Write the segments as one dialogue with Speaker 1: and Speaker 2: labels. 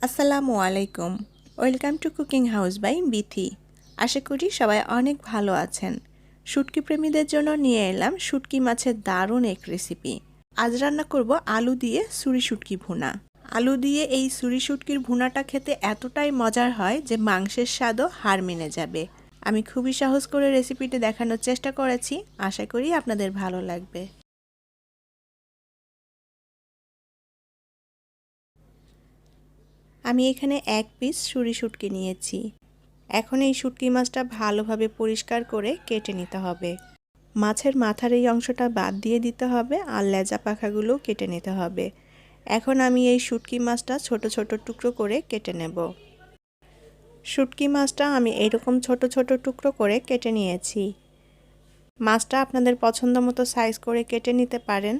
Speaker 1: আসসালামু আলাইকুম। Welcome to cooking house by Bithi. আশা করি সবাই অনেক ভালো আছেন। শুটকি প্রেমীদের জন্য নিয়ে এলাম শুটকি মাছের দারুণ এক রেসিপি। আজ রান্না করব আলু দিয়ে ছুরি শুটকি ভুনা। আলু দিয়ে এই ছুরি শুটকির ভুনাটা খেতে এতটাই মজার হয় যে মাংসের স্বাদও হার মেনে যাবে। আমি খুবই সহজ করে রেসিপিটি দেখানোর চেষ্টা করেছি, আশা করি আপনাদের ভালো লাগবে। আমি এখানে 1 পিস ছুরি শুটকি নিয়েছি। এখন এই শুটকি মাছটা ভালোভাবে পরিষ্কার করে কেটে নিতে হবে। মাছের মাথার এই অংশটা বাদ দিয়ে দিতে হবে আর লেজা পাখাগুলো কেটে নিতে হবে। এখন আমি এই শুটকি মাছটা ছোট ছোট টুকরো করে কেটে নেব। শুটকি মাছটা আমি এরকম ছোট ছোট টুকরো করে কেটে নিয়েছি। মাছটা আপনাদের পছন্দ মতো সাইজ করে কেটে নিতে পারেন।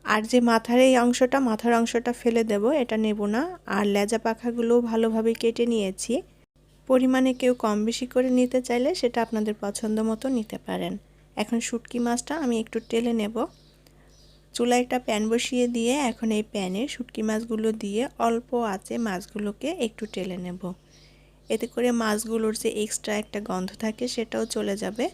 Speaker 1: আর যে মাথার এই অংশটা, মাথার অংশটা ফেলে দেব, এটা নেব না। আর লেজা পাখাগুলো ভালোভাবে কেটে নিয়েছি। পরিমাণে কেউ কম বেশি করে নিতে চাইলে সেটা আপনাদের পছন্দ মতো নিতে পারেন। এখন শুটকি মাছটা আমি একটু টেলে নেব। চুলায় একটা প্যান বসিয়ে দিয়ে এখন এই প্যানে শুটকি মাছগুলো দিয়ে অল্প আঁচে মাছগুলোকে একটু টেলে নেব। এতে করে মাছগুলোর যে এক্সট্রা একটা গন্ধ থাকে সেটাও চলে যাবে।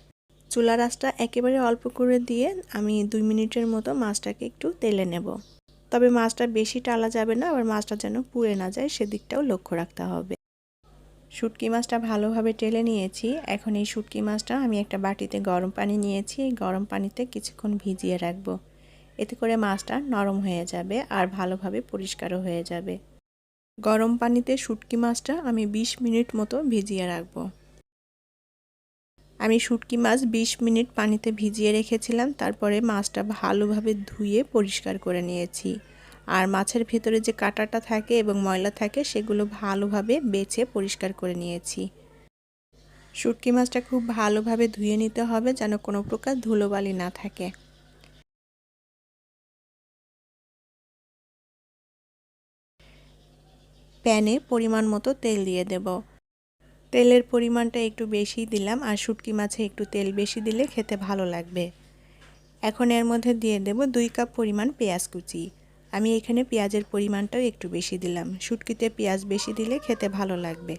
Speaker 1: চুলার আঁচটা একেবারে অল্প করে দিয়ে আমি 2 মিনিটের মতো মাছটাকে একটু তেলে নেব। তবে মাছটা বেশি টালা যাবে না, আবার মাছটা যেন পুড়ে না যায় সেদিকটাও লক্ষ্য রাখতে হবে। শুটকি মাছটা ভালোভাবে টেলে নিয়েছি। এখন এই শুটকি মাছটা আমি একটা বাটিতে গরম পানি নিয়েছি। এই গরম পানিতে কিছুক্ষণ ভিজিয়ে রাখবো। এতে করে মাছটা নরম হয়ে যাবে আর ভালোভাবে পরিষ্কারও হয়ে যাবে। গরম পানিতে শুটকি মাছটা আমি 20 মিনিট মতো ভিজিয়ে রাখবো। আমি শুটকি মাছ 20 মিনিট পানিতে ভিজিয়ে রেখেছিলাম। তারপরে মাছটা ভালোভাবে ধুয়ে পরিষ্কার করে নিয়েছি। আর মাছের ভেতরে যে কাঁটাটা থাকে এবং ময়লা থাকে সেগুলো ভালোভাবে বেছে পরিষ্কার করে নিয়েছি। শুটকি মাছটা খুব ভালোভাবে ধুয়ে নিতে হবে যেন কোনো প্রকার ধুলোবালি না থাকে। প্যানে পরিমাণ মতো তেল দিয়ে দেব। তেলের পরিমাণটা একটু বেশি দিলাম, আর শুটকি মাছে একটু তেল বেশি দিলে খেতে ভালো লাগবে। এখন এর মধ্যে দিয়ে দেব 2 কাপ পরিমাণ পেঁয়াজ কুচি। আমি এখানে পেঁয়াজের পরিমাণটাও একটু বেশি দিলাম। শুটকিতে পেঁয়াজ বেশি দিলে খেতে ভালো লাগবে।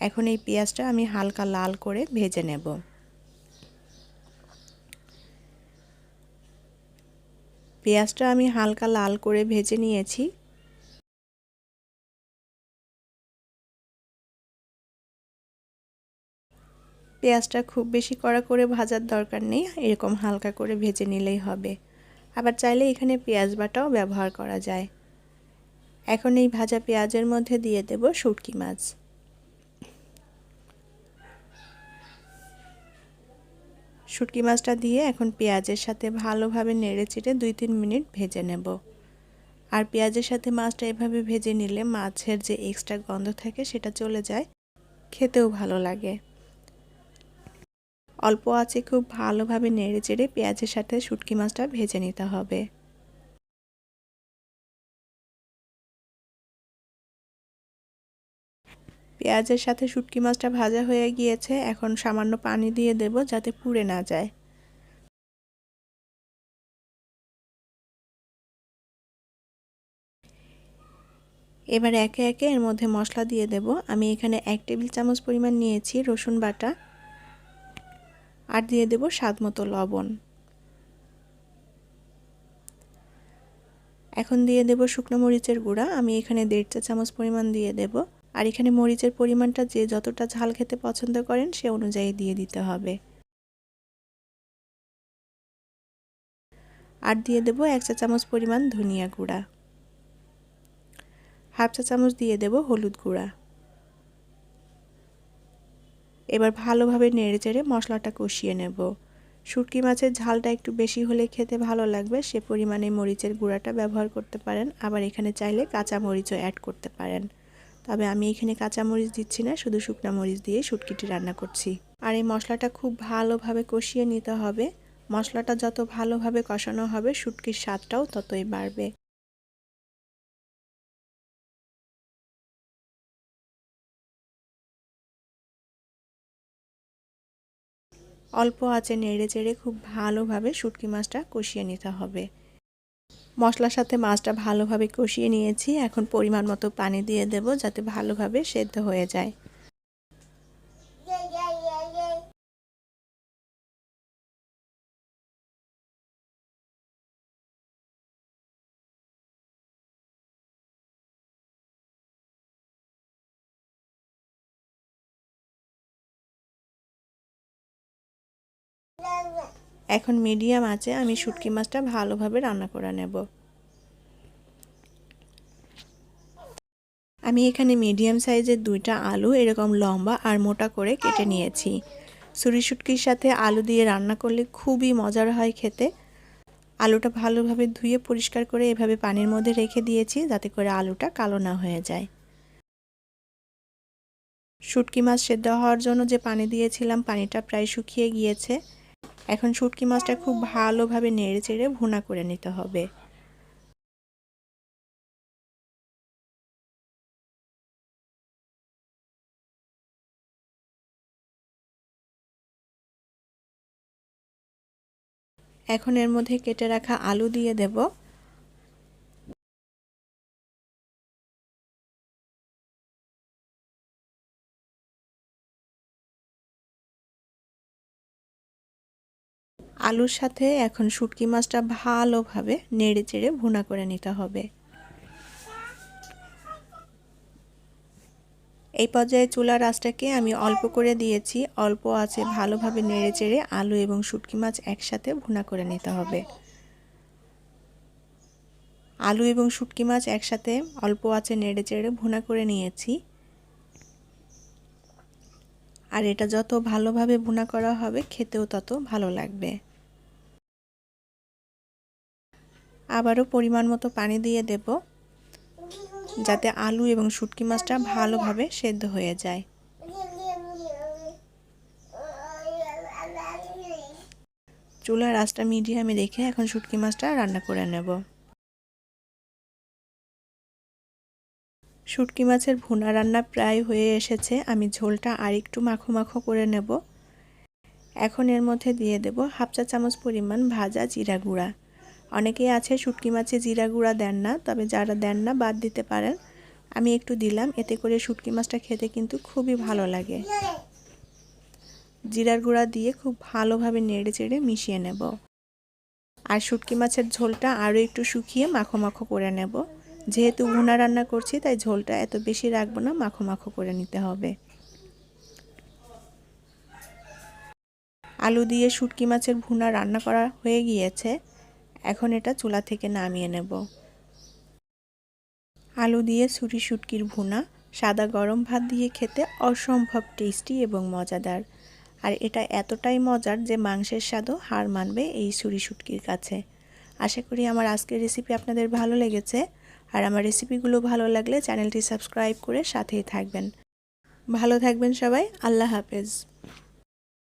Speaker 1: এখন এই পেঁয়াজটা আমি হালকা লাল করে ভেজে নেব। পেঁয়াজটা আমি হালকা লাল করে ভেজে নিয়েছি। পেঁয়াজটা খুব বেশি কড়া করে ভাজার দরকার নেই, এরকম হালকা করে ভেজে নিলেই হবে। আবার চাইলে এখানে পেঁয়াজ বাটাও ব্যবহার করা যায়। এখন এই ভাজা পেঁয়াজের মধ্যে দিয়ে দেব শুটকি মাছ। শুটকি মাছটা দিয়ে এখন পেঁয়াজের সাথে ভালোভাবে নেড়েচেড়ে 2-3 মিনিট ভেজে নেব। আর পেঁয়াজের সাথে মাছটা এভাবে ভেজে নিলে মাছের যে এক্সট্রা গন্ধ থাকে সেটা চলে যায়, খেতেও ভালো লাগে। অল্প আঁচে খুব ভালোভাবে নেড়েচেড়ে পেঁয়াজের সাথে শুটকি মাছটা ভেজে নিতে হবে। পেঁয়াজের সাথে শুটকি মাছটা ভাজা হয়ে গিয়েছে। এখন সামান্য পানি দিয়ে দেব যাতে পুড়ে না যায়। এবার একে একে এর মধ্যে মশলা দিয়ে দেব। আমি এখানে 1 টেবিল চামচ পরিমাণ নিয়েছি রসুন বাটা, আর দিয়ে দেব স্বাদ মতো লবণ। এখন দিয়ে দেব শুকনো মরিচের গুঁড়া। আমি এখানে 1.5 চা চামচ পরিমাণ দিয়ে দেব। আর এখানে মরিচের পরিমাণটা যে যতটা ঝাল খেতে পছন্দ করেন সে অনুযায়ী দিয়ে দিতে হবে। আর দিয়ে দেব 1 চা চামচ পরিমাণ ধনিয়া গুঁড়া। হাফ চা চামচ দিয়ে দেব হলুদ গুঁড়া। এবার ভালোভাবে নেড়েচেড়ে মশলাটা কষিয়ে নেব। শুটকি মাছের ঝালটা একটু বেশি হলে খেতে ভালো লাগবে, সে পরিমাণে মরিচের গুঁড়াটা ব্যবহার করতে পারেন। আবার এখানে চাইলে কাঁচা মরিচও অ্যাড করতে পারেন। তবে আমি এখানে কাঁচা মরিচ দিচ্ছি না, শুধু শুকনা মরিচ দিয়ে শুটকিটি রান্না করছি। আর এই মশলাটা খুব ভালোভাবে কষিয়ে নিতে হবে। মশলাটা যত ভালোভাবে কষানো হবে শুটকির স্বাদটাও ততই বাড়বে। অল্প আঁচে নেড়েচেড়ে খুব ভালোভাবে শুটকি মাছটা কষিয়ে নিতে হবে। মশলার সাথে মাছটা ভালোভাবে কষিয়ে নিয়েছি। এখন পরিমাণ মতো পানি দিয়ে দেব যাতে ভালোভাবে সেদ্ধ হয়ে যায়। এখন মিডিয়াম আঁচে আমি শুটকি মাছটা ভালোভাবে রান্না করে নেব। আমি এখানে মিডিয়াম সাইজের 2টা আলু এরকম লম্বা আর মোটা করে কেটে নিয়েছি। ছুরি শুটকির সাথে আলু দিয়ে রান্না করলে খুবই মজার হয় খেতে। আলুটা ভালোভাবে ধুয়ে পরিষ্কার করে এভাবে পানির মধ্যে রেখে দিয়েছি যাতে করে আলুটা কালো না হয়ে যায়। শুটকি মাছ সেদ্ধ হওয়ার জন্য যে পানি দিয়েছিলাম পানিটা প্রায় শুকিয়ে গিয়েছে। এখন শুটকি মাছটা খুব ভালোভাবে নেড়েচেড়ে ভুনা করে নিতে হবে। এখন এর মধ্যে কেটে রাখা আলু দিয়ে দেব। আলুর সাথে এখন শুটকি মাছটা ভালোভাবে নেড়েচেড়ে ভুনা করে নিতে হবে। এই পর্যায়ে চুলার আঁচটাকে আমি অল্প করে দিয়েছি। অল্প আঁচে ভালোভাবে নেড়েচেড়ে আলু এবং শুটকি মাছ একসাথে ভুনা করে নিতে হবে। আলু এবং শুটকি মাছ একসাথে অল্প আঁচে নেড়েচেড়ে ভুনা করে নিয়েছি। আর এটা যত ভালোভাবে ভুনা করা হবে খেতেও তত ভালো লাগবে। আবারও পরিমাণ মতো পানি দিয়ে দেব যাতে আলু এবং শুটকি মাছটা ভালোভাবে সেদ্ধ হয়ে যায়। চুলার আঁচটা মিডিয়ামে রেখে এখন শুটকি মাছটা রান্না করে নেব। শুটকি মাছের ভুনা রান্না প্রায় হয়ে এসেছে। আমি ঝোলটা আরেকটু মাখো মাখো করে নেব। এখন এর মধ্যে দিয়ে দেব 1/2 চা চামচ পরিমাণ ভাজা জিরা গুঁড়া। অনেকেই আছে শুটকি মাছে জিরা গুঁড়া দেন না, তবে যারা দেন না বাদ দিতে পারেন। আমি একটু দিলাম, এতে করে শুটকি মাছটা খেতে কিন্তু খুবই ভালো লাগে। জিরার গুঁড়া দিয়ে খুব ভালোভাবে নেড়েচেড়ে মিশিয়ে নেব। আর শুটকি মাছের ঝোলটা আরও একটু শুকিয়ে মাখো মাখো করে নেব। যেহেতু ভুনা রান্না করছি তাই ঝোলটা এত বেশি রাখবো না, মাখো মাখো করে নিতে হবে। আলু দিয়ে শুটকি মাছের ভুনা রান্না করা হয়ে গিয়েছে। এখন এটা চুলা থেকে নামিয়ে নেব। আলু দিয়ে ছুরি শুটকির ভুনা সাদা গরম ভাত দিয়ে খেতে অসম্ভব টেস্টি এবং মজাদার। আর এটা এতটাই মজার যে মাংসের স্বাদও হার মানবে এই ছুরি শুটকির কাছে। আশা করি আমার আজকের রেসিপি আপনাদের ভালো লেগেছে। আর আমার রেসিপিগুলো ভালো লাগলে চ্যানেলটি সাবস্ক্রাইব করে সাথেই থাকবেন। ভালো থাকবেন সবাই। আল্লাহ হাফেজ।